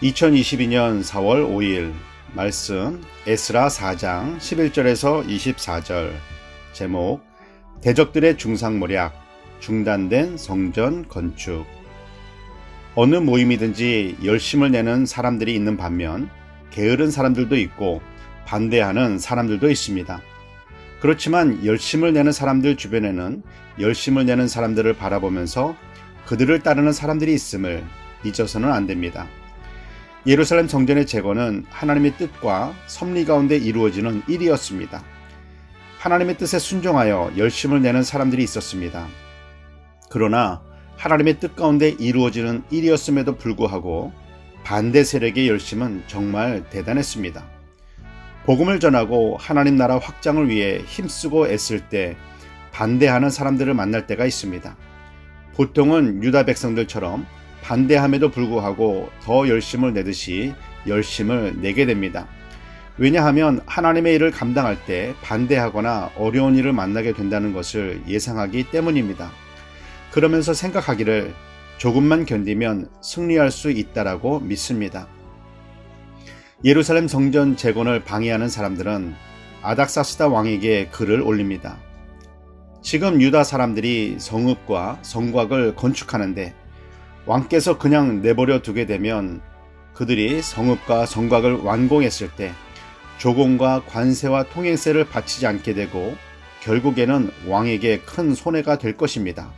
2022년 4월 5일 말씀 에스라 4장 11절에서 24절. 제목 대적들의 중상모략, 중단된 성전 건축. 어느 모임이든지 열심을 내는 사람들이 있는 반면 게으른 사람들도 있고 반대하는 사람들도 있습니다. 그렇지만 열심을 내는 사람들 주변에는 열심을 내는 사람들을 바라보면서 그들을 따르는 사람들이 있음을 잊어서는 안 됩니다. 예루살렘 성전의 재건은 하나님의 뜻과 섭리 가운데 이루어지는 일이었습니다. 하나님의 뜻에 순종하여 열심을 내는 사람들이 있었습니다. 그러나 하나님의 뜻 가운데 이루어지는 일이었음에도 불구하고 반대 세력의 열심은 정말 대단했습니다. 복음을 전하고 하나님 나라 확장을 위해 힘쓰고 애쓸 때 반대하는 사람들을 만날 때가 있습니다. 보통은 유다 백성들처럼 반대함에도 불구하고 더 열심을 내듯이 열심을 내게 됩니다. 왜냐하면 하나님의 일을 감당할 때 반대하거나 어려운 일을 만나게 된다는 것을 예상하기 때문입니다. 그러면서 생각하기를 조금만 견디면 승리할 수 있다라고 믿습니다. 예루살렘 성전 재건을 방해하는 사람들은 아닥사스다 왕에게 글을 올립니다. 지금 유다 사람들이 성읍과 성곽을 건축하는데 왕께서 그냥 내버려 두게 되면 그들이 성읍과 성곽을 완공했을 때 조공과 관세와 통행세를 바치지 않게 되고 결국에는 왕에게 큰 손해가 될 것입니다.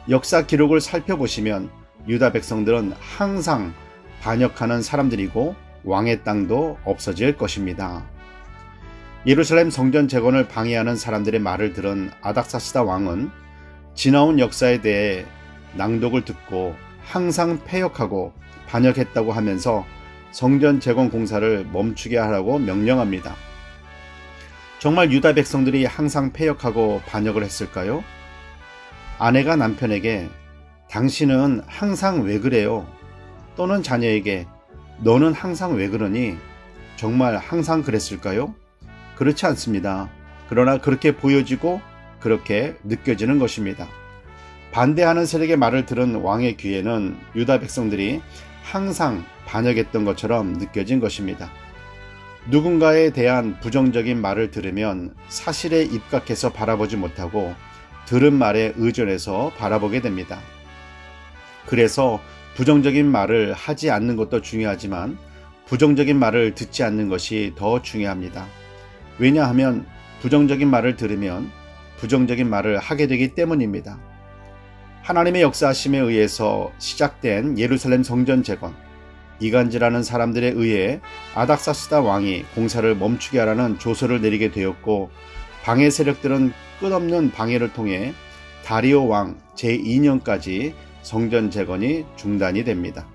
역사 기록을 살펴보시면 유다 백성들은 항상 반역하는 사람들이고 왕의 땅도 없어질 것입니다. 예루살렘 성전 재건을 방해하는 사람들의 말을 들은 아닥사스다 왕은 지나온 역사에 대해 낭독을 듣고 항상 패역하고 반역했다고 하면서 성전 재건 공사를 멈추게 하라고 명령합니다. 정말 유다 백성들이 항상 패역하고 반역을 했을까요? 아내가 남편에게 당신은 항상 왜 그래요? 또는 자녀에게 너는 항상 왜 그러니? 정말 항상 그랬을까요? 그렇지 않습니다. 그러나 그렇게 보여지고 그렇게 느껴지는 것입니다. 반대하는 세력의 말을 들은 왕의 귀에는 유다 백성들이 항상 반역했던 것처럼 느껴진 것입니다. 누군가에 대한 부정적인 말을 들으면 사실에 입각해서 바라보지 못하고 들은 말에 의존해서 바라보게 됩니다. 그래서 부정적인 말을 하지 않는 것도 중요하지만 부정적인 말을 듣지 않는 것이 더 중요합니다. 왜냐하면 부정적인 말을 들으면 부정적인 말을 하게 되기 때문입니다. 하나님의 역사하심에 의해서 시작된 예루살렘 성전 재건, 이간질하는 사람들에 의해 아닥사스다 왕이 공사를 멈추게 하라는 조서를 내리게 되었고 방해 세력들은 끝없는 방해를 통해 다리오 왕 제2년까지 성전 재건이 중단이 됩니다.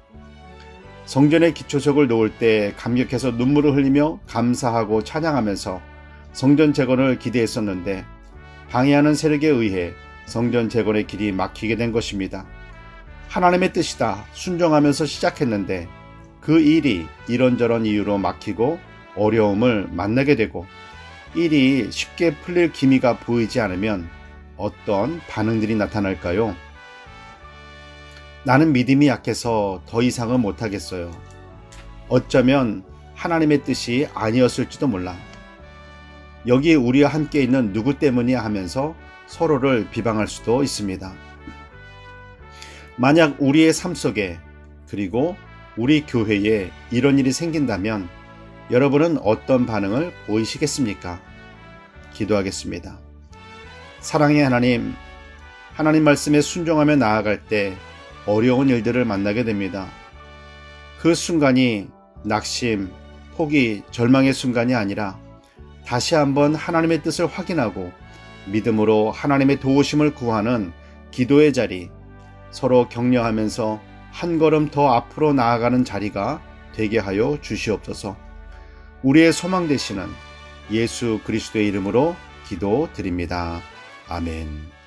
성전의 기초석을 놓을 때 감격해서 눈물을 흘리며 감사하고 찬양하면서 성전 재건을 기대했었는데 방해하는 세력에 의해 성전 재건의 길이 막히게 된 것입니다. 하나님의 뜻이다 순종하면서 시작했는데 그 일이 이런저런 이유로 막히고 어려움을 만나게 되고 일이 쉽게 풀릴 기미가 보이지 않으면 어떤 반응들이 나타날까요? 나는 믿음이 약해서 더 이상은 못하겠어요. 어쩌면 하나님의 뜻이 아니었을지도 몰라. 여기 우리와 함께 있는 누구 때문이야 하면서 서로를 비방할 수도 있습니다. 만약 우리의 삶 속에 그리고 우리 교회에 이런 일이 생긴다면 여러분은 어떤 반응을 보이시겠습니까? 기도하겠습니다. 사랑의 하나님, 하나님 말씀에 순종하며 나아갈 때 어려운 일들을 만나게 됩니다. 그 순간이 낙심, 포기, 절망의 순간이 아니라 다시 한번 하나님의 뜻을 확인하고 믿음으로 하나님의 도우심을 구하는 기도의 자리, 서로 격려하면서 한 걸음 더 앞으로 나아가는 자리가 되게 하여 주시옵소서. 우리의 소망 되시는 예수 그리스도의 이름으로 기도드립니다. 아멘.